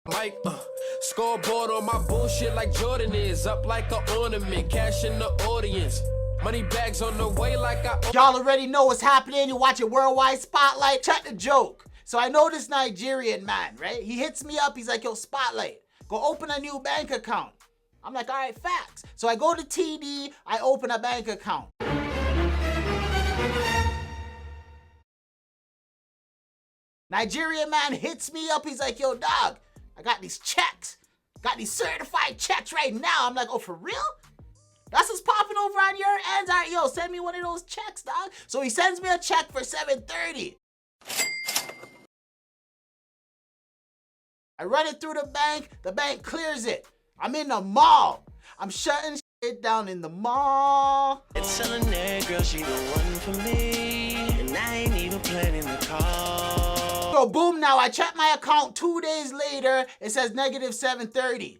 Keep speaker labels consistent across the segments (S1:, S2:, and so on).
S1: Mike, scoreboard on my bullshit like Jordan is. Up like an ornament, cash in the audience. Money bags on the way like
S2: Y'all already know what's happening. You're watching Worldwide Spotlight. Check the joke. So I know this Nigerian man, right? He hits me up. He's like, yo, Spotlight, go open a new bank account. I'm like, all right, facts. So I go to TD. I open a bank account. Nigerian man hits me up. He's like, yo, dog, I got these checks. Got these certified checks right now. I'm like, oh, for real? That's what's popping over on your ends. All right, yo, send me one of those checks, dog. So he sends me a check for $730. I run it through the bank clears it. I'm in the mall. I'm shutting shit down in the mall.
S3: It's telling that girl she the one for me, and I ain't even planning the call.
S2: So boom, now I check my account 2 days later, it says negative $730.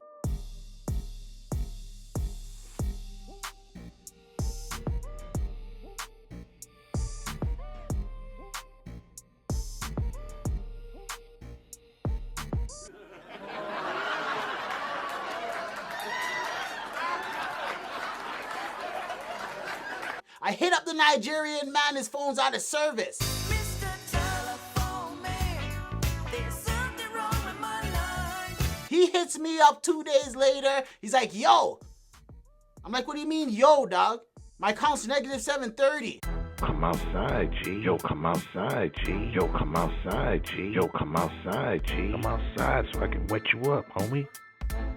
S2: I hit up the Nigerian man, his phone's out of service. He hits me up 2 days later. He's like, yo. I'm like, what do you mean, yo, dog? My account's negative $730.
S4: Come outside, G. Yo, come outside, G. Yo, come outside, G. Yo, come outside, G. Come outside so I can wet you up, homie.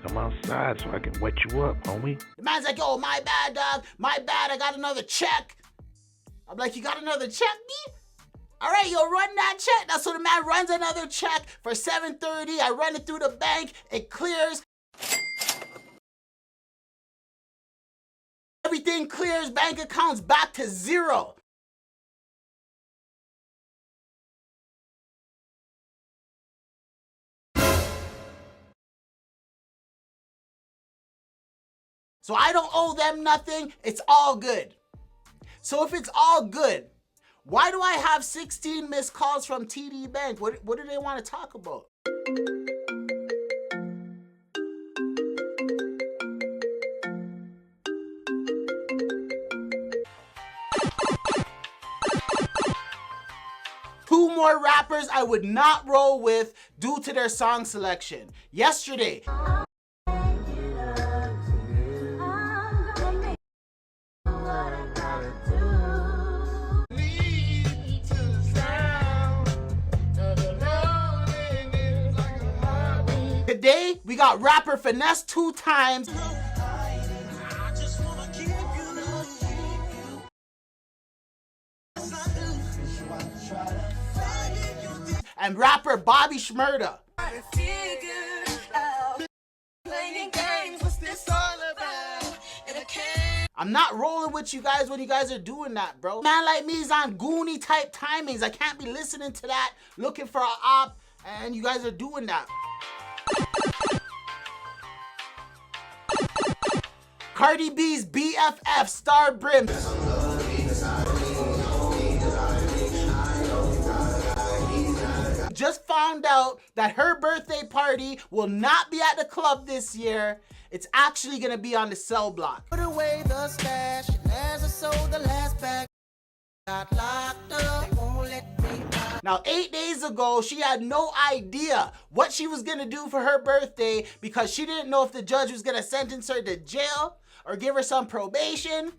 S4: Come outside so I can wet you up, homie.
S2: The man's like, yo, my bad, dog. My bad, I got another check. I'm like, you got another check, B? All right, yo, run that check. That's so the man runs another check for $730. I run it through the bank. It clears. Everything clears. Bank account's back to zero. So I don't owe them nothing. It's all good. So if it's all good, why do I have 16 missed calls from TD Bank? What do they want to talk about? Two more rappers I would not roll with due to their song selection. Yesterday, today, we got rapper Finesse 2 times. And rapper Bobby Shmurda. I'm not rolling with you guys when you guys are doing that, bro. Man like me is on Goonie type timings. I can't be listening to that, looking for an op, and you guys are doing that. Cardi B's BFF, Star Brim. Just found out that her birthday party will not be at the club this year. It's actually gonna be on the cell block.
S3: Put away the stash, and as I sold the last bag, got locked up, they won't let me out.
S2: Now, 8 days ago, she had no idea what she was gonna do for her birthday because she didn't know if the judge was gonna sentence her to jail or give her some probation.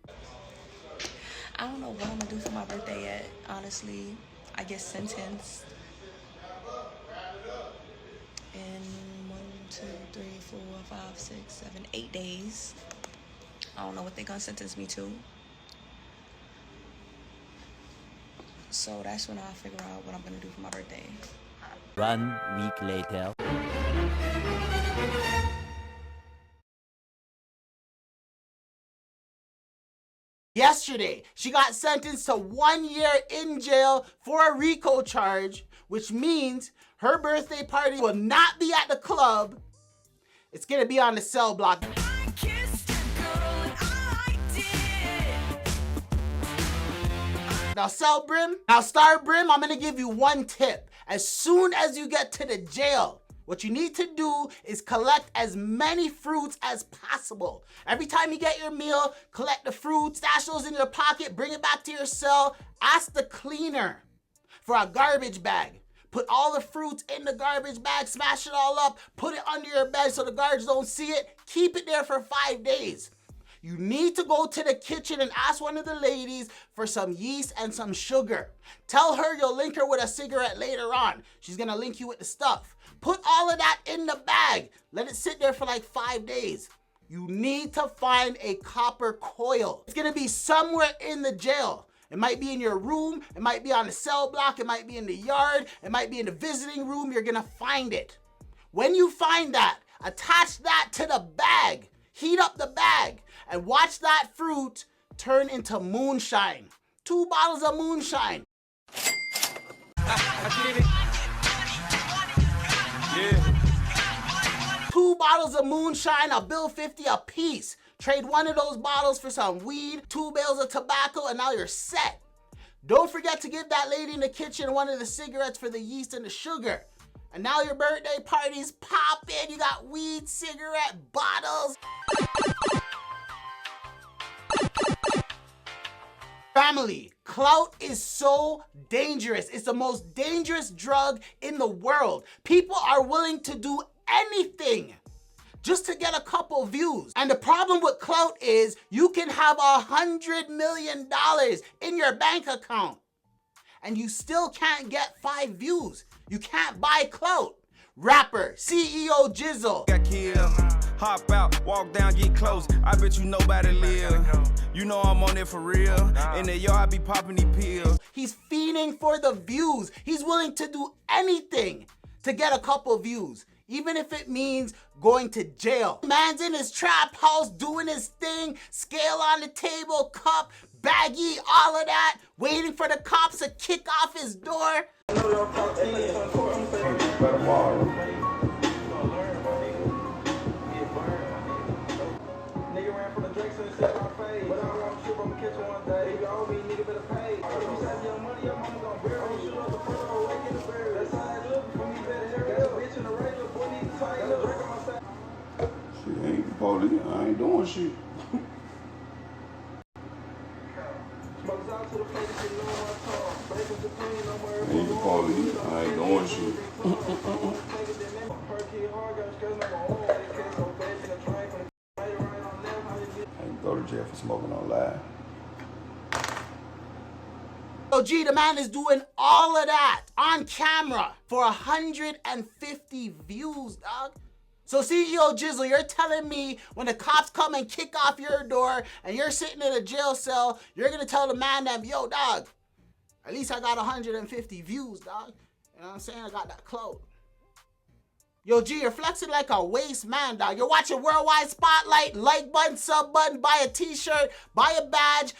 S5: I don't know what I'm gonna do for my birthday yet, honestly. I get sentenced in 1, 2, 3, 4, 5, 6, 7, 8 days. I don't know what they're gonna sentence me to. So that's when I'll figure out what I'm gonna do for my birthday.
S6: 1 week later.
S2: Yesterday, she got sentenced to 1 year in jail for a RICO charge, which means her birthday party will not be at the club. It's gonna be on the cell block. Now, Star Brim, I'm gonna give you one tip. As soon as you get to the jail, What you need to do is collect as many fruits as possible. Every time you get your meal, collect the fruit, stash those in your pocket, bring it back to your cell. Ask the cleaner for a garbage bag. Put all the fruits in the garbage bag, smash it all up, put it under your bed so the guards don't see it. Keep it there for 5 days. You need to go to the kitchen and ask one of the ladies for some yeast and some sugar. Tell her you'll link her with a cigarette later on. She's gonna link you with the stuff. Put all of that in the bag. Let it sit there for like 5 days. You need to find a copper coil. It's gonna be somewhere in the jail. It might be in your room, it might be on the cell block, it might be in the yard, it might be in the visiting room. You're gonna find it. When you find that, attach that to the bag. Heat up the bag and watch that fruit turn into moonshine. 2 bottles of moonshine.
S7: I get it. Yeah.
S2: 2 bottles of moonshine, $1.50 a piece. Trade one of those bottles for some weed, 2 bales of tobacco, and now you're set. Don't forget to give that lady in the kitchen one of the cigarettes for the yeast and the sugar. And now your birthday party's popping. You got weed, cigarette, bottles. Family, clout is so dangerous. It's the most dangerous drug in the world. People are willing to do anything just to get a couple views. And the problem with clout is you can have $100 million in your bank account and you still can't get 5 views. You can't buy clout. Rapper, CEO Jizzle.
S7: Got killed. Hop out, walk down, get close. I bet you nobody live. You know I'm on it for real. In the yard, I be popping these pills.
S2: He's fiending for the views. He's willing to do anything to get a couple views, even if it means going to jail. Man's in his trap house doing his thing, scale on the table, cup, baggie, all of that, waiting for the cops to kick off his door.
S8: Police, I ain't doing shit. Ain't the police, I ain't doing shit. I ain't go to jail for smoking on live.
S2: So G, the man is doing all of that on camera for 150 views, dog. So CEO Jizzle, you're telling me when the cops come and kick off your door and you're sitting in a jail cell, you're gonna tell the man that, yo, dog, at least I got 150 views, dog. You know what I'm saying? I got that clout. Yo, G, you're flexing like a waste man, dog. You're watching Worldwide Spotlight, like button, sub button, buy a t-shirt, buy a badge.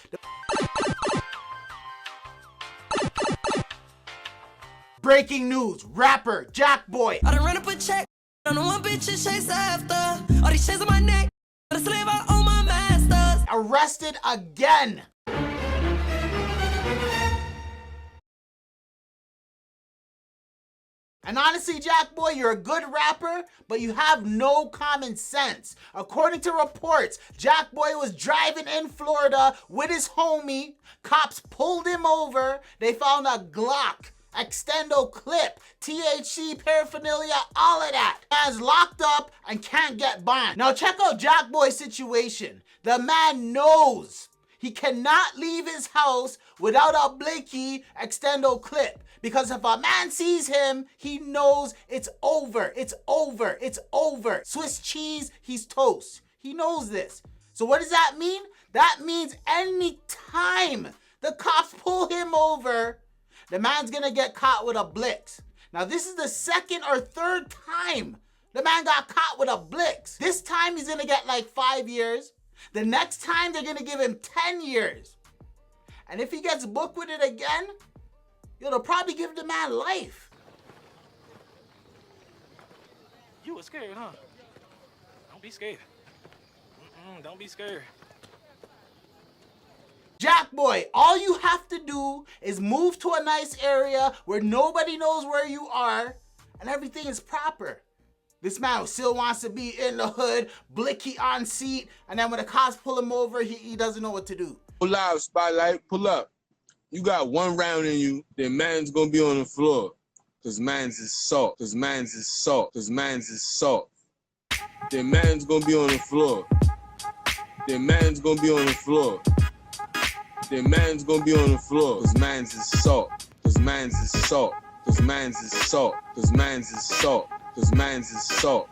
S2: Breaking news, rapper Jackboy.
S3: I done run up a check. I don't want bitches chase after. All these chains on my neck. But a slave I own my masters.
S2: Arrested again. And honestly, Jackboy, you're a good rapper, but you have no common sense. According to reports, Jackboy was driving in Florida with his homie. Cops pulled him over. They found a Glock, extendo clip, THC paraphernalia, all of that. Man's locked up and can't get bond. Now check out Jackboy's situation. The man knows he cannot leave his house without a blicky extendo clip. Because if a man sees him, he knows it's over, it's over, it's over. Swiss cheese, he's toast. He knows this. So what does that mean? That means any time the cops pull him over, the man's gonna get caught with a Blix. Now this is the second or third time the man got caught with a Blix. This time he's gonna get like 5 years. The next time they're gonna give him 10 years. And if he gets booked with it again, they'll probably give the man life.
S9: You were scared, huh? Don't be scared. Don't be scared.
S2: Jackboy, all you have to do is move to a nice area where nobody knows where you are and everything is proper. This man still wants to be in the hood, blicky on seat, and then when the cops pull him over, he doesn't know what to do.
S10: Live spotlight, pull up. You got 1 round in you, then man's gonna be on the floor. Cause man's is salt, cause man's is salt, cause man's is salt. Then man's gonna be on the floor. Then man's gonna be on the floor. Then man's gonna be on the floor. Cause man's is salt, cause man's is salt, cause man's is salt, cause man's is salt, cause man's is salt.